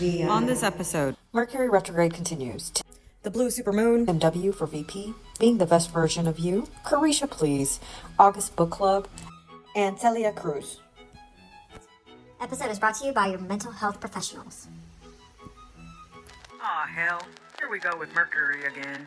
On this episode, Mercury Retrograde continues. the blue supermoon, MW for VP, being the best version of you, Caresha Please, Aug Book Club, and Celia Cruz. Episode is brought to you by your mental health professionals. aw hell, here we go with Mercury again.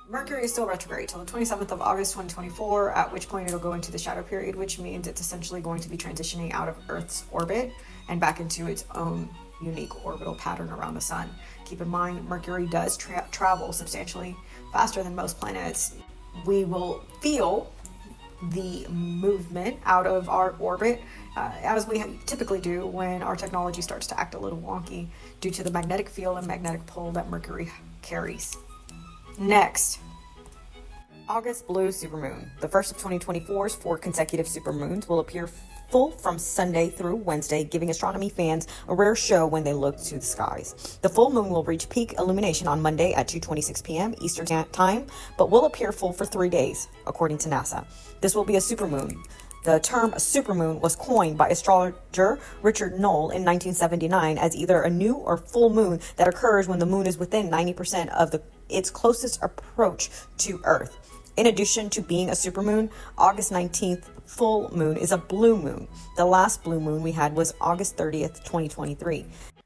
Mercury is still retrograde till the 27th of August 2024, at which point it'll go into the shadow period, which means it's essentially going to be transitioning out of Earth's orbit and back into its own unique orbital pattern around the sun. Keep in mind, Mercury does travel substantially faster than most planets. We will feel the movement out of our orbit as we typically do when our technology starts to act a little wonky due to the magnetic field and magnetic pull that Mercury carries. Next, August blue supermoon. The first of 2024's 4 consecutive supermoons will appear full from Sunday through Wednesday, giving astronomy fans a rare show when they look to the skies. The full moon will reach peak illumination on Monday at 2:26 p.m. Eastern Time, but will appear full for 3 days, according to NASA. This will be a supermoon. The term supermoon was coined by astrologer Richard Knoll in 1979 as either a new or full moon that occurs when the moon is within 90% of its closest approach to Earth. In addition to being a supermoon, August 19th full moon is a blue moon. The last blue moon we had was August 30th, 2023.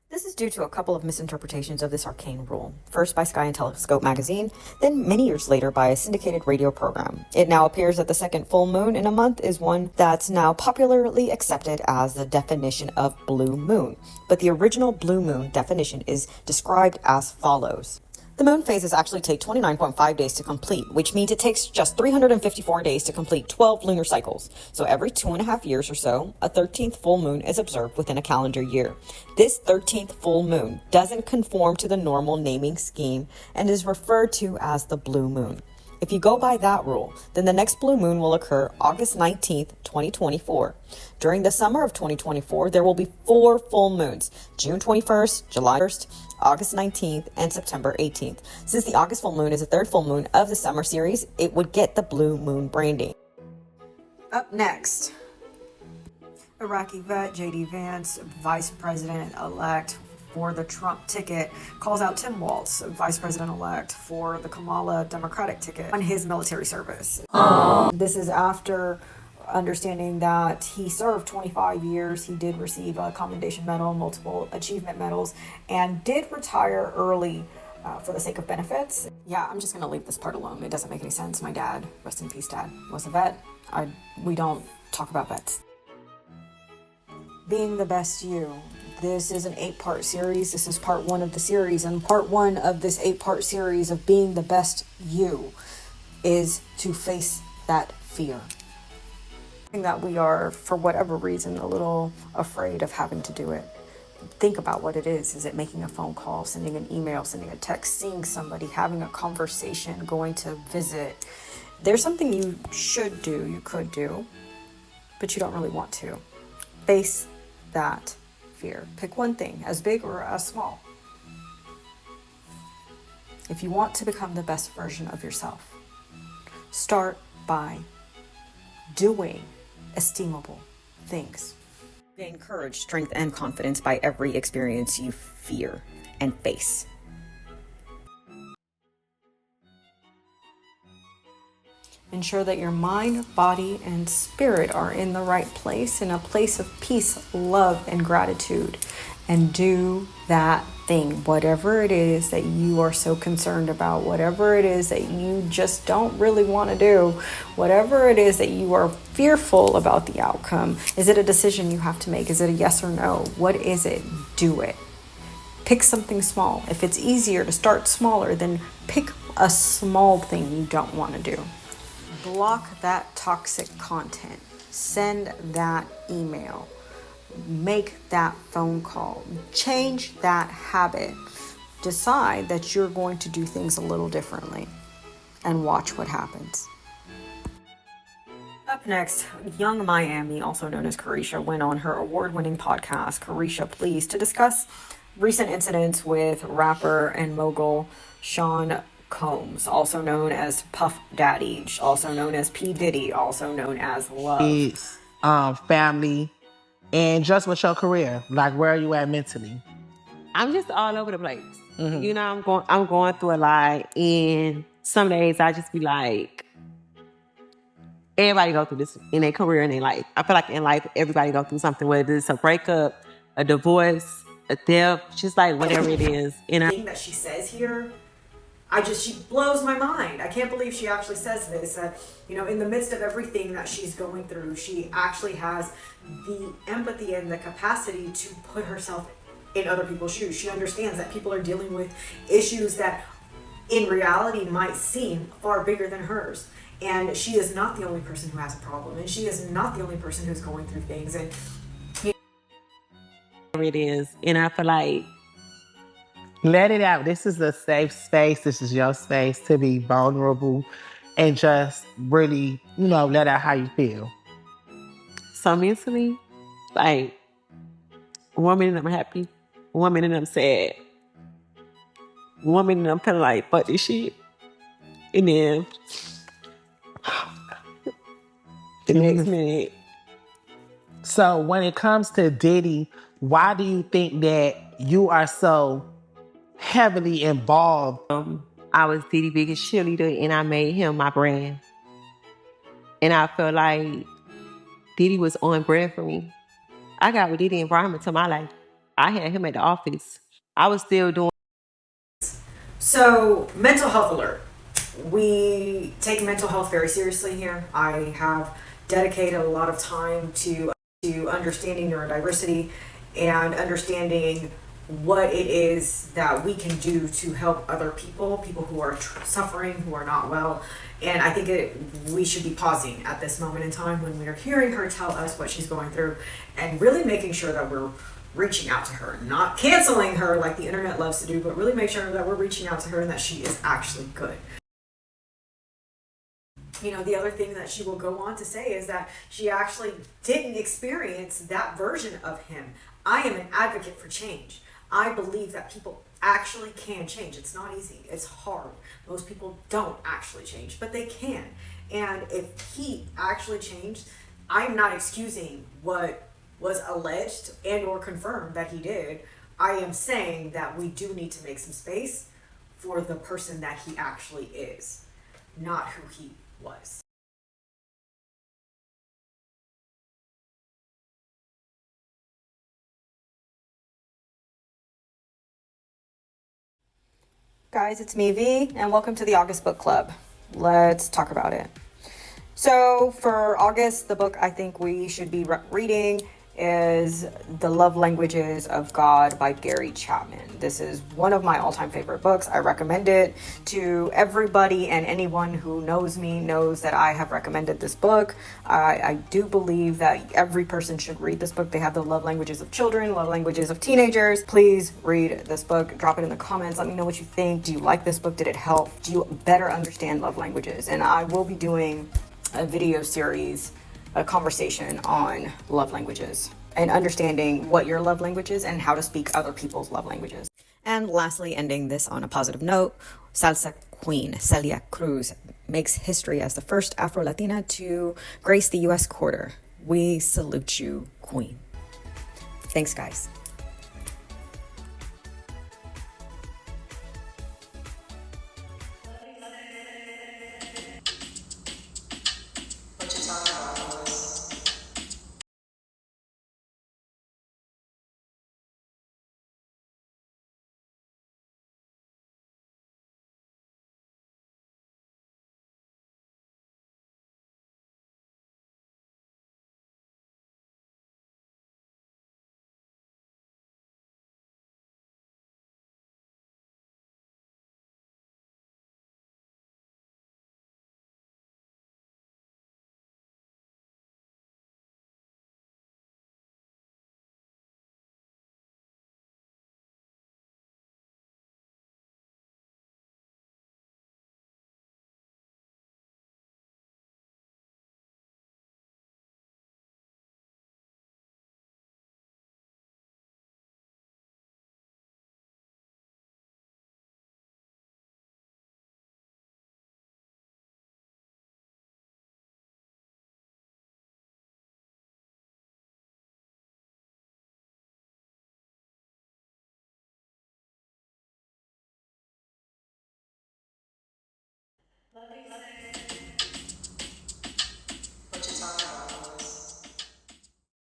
This is due to a couple of misinterpretations of this arcane rule. First by Sky and Telescope magazine, then many years later by a syndicated radio program. It now appears that the second full moon in a month is one that's now popularly accepted as the definition of blue moon. But the original blue moon definition is described as follows. The moon phases actually take 29.5 days to complete, which means it takes just 354 days to complete 12 lunar cycles. So every 2.5 years or so, a 13th full moon is observed within a calendar year. This 13th full moon doesn't conform to the normal naming scheme and is referred to as the blue moon. If you go by that rule, then the next blue moon will occur August 19th, 2024. During the summer of 2024, there will be 4 full moons, June 21st, July 1st, August 19th, and September 18th. Since the August full moon is the 3rd full moon of the summer series, it would get the blue moon branding. Up next, Iraqi Vet, J.D. Vance, Vice President-elect for the Trump ticket, calls out Tim Walz, Vice President-elect for the Kamala Democratic ticket, on his military service. This is after understanding that he served 25 years. He did receive a commendation medal, multiple achievement medals, and did retire early for the sake of benefits. Yeah, I'm just going to leave this part alone. It doesn't make any sense. My dad, rest in peace dad, was a vet. We don't talk about vets. Being the best you. This is an 8-part series. This is part 1 of the series, and part 1 of this 8-part series of being the best you is to face that fear. That we are, for whatever reason, a little afraid of having to do it. Think about what it is. Is it making a phone call, sending an email, sending a text, seeing somebody, having a conversation, going to visit? There's something you should do, you could do, but you don't really want to. Face that fear. Pick one thing, as big or as small. If you want to become the best version of yourself, start by doing esteemable things. Gain courage, strength, and confidence by every experience you fear and face. Ensure that your mind, body, and spirit are in the right place, in a place of peace, love, and gratitude. And do that thing, whatever it is that you are so concerned about, whatever it is that you just don't really want to do, whatever it is that you are fearful about the outcome. Is it a decision you have to make? Is it a yes or no? What is it? Do it. Pick something small. If it's easier to start smaller, then pick a small thing you don't want to do. Block that toxic content. Send that email. Make that phone call. Change that habit. Decide that you're going to do things a little differently and watch what happens. Up next, Young Miami, also known as Caresha, went on her award-winning podcast, Caresha Please, to discuss recent incidents with rapper and mogul Sean Combs, also known as Puff Daddy, also known as P. Diddy, also known as Love. Family, and just with your career. Like, where are you at mentally? I'm just all over the place. You know, I'm going through a lot, and some days I just be like, everybody go through this in their career and in life. I feel like in life, everybody go through something, whether it's a breakup, a divorce, a death, just like whatever it is. And Thing that she says here, she blows my mind. I can't believe she actually says this, that, you know, in the midst of everything that she's going through, she actually has the empathy and the capacity to put herself in other people's shoes. She understands that people are dealing with issues that in reality might seem far bigger than hers. And she is not the only person who has a problem, and she is not the only person who's going through things. And whatever it is. And I feel like, let it out. This is a safe space. This is your space to be vulnerable and just really, you know, let out how you feel. so mentally, like, 1 minute I'm happy, 1 minute I'm sad, 1 minute I'm kind of like, fuck this shit. And then the next minute. So when it comes to Diddy, why do you think that you are so heavily involved? I was Diddy's biggest cheerleader, and I made him my brand. And I felt like Diddy was on brand for me. I got with Diddy and brought him into my life. I had him at the office. I was still doing. so, mental health alert. We take mental health very seriously here. I have dedicated a lot of time to understanding neurodiversity and understanding what it is that we can do to help other people who are suffering, who are not well. And I think we should be pausing at this moment in time when we are hearing her tell us what she's going through, and really making sure that we're reaching out to her, not canceling her like the internet loves to do, but really make sure that we're reaching out to her and that she is actually good. You know, the other thing that she will go on to say is that she actually didn't experience that version of him. I am an advocate for change. I believe that people actually can change. It's not easy. It's hard. Most people don't actually change, but they can. And if he actually changed, I'm not excusing what was alleged and or confirmed that he did. I am saying that we do need to make some space for the person that he actually is, not who he was. Guys, it's me, V, and welcome to the August Book Club. Let's talk about it. So for August, the book I think we should be reading is The Love Languages of God by Gary Chapman. This is one of my all-time favorite books. I recommend it to everybody, and anyone who knows me knows that I have recommended this book. I do believe that every person should read this book. They have the love languages of children, love languages of teenagers. Please read this book. Drop it in the comments. Let me know what you think. Do you like this book? Did it help? Do you better understand love languages? And I will be doing a video series, a conversation on love languages and understanding what your love language is and how to speak other people's love languages. And lastly, ending this on a positive note, salsa queen Celia Cruz makes history as the first Afro-Latina to grace the U.S. quarter. We salute you, queen. Thanks, guys. Lovey sex.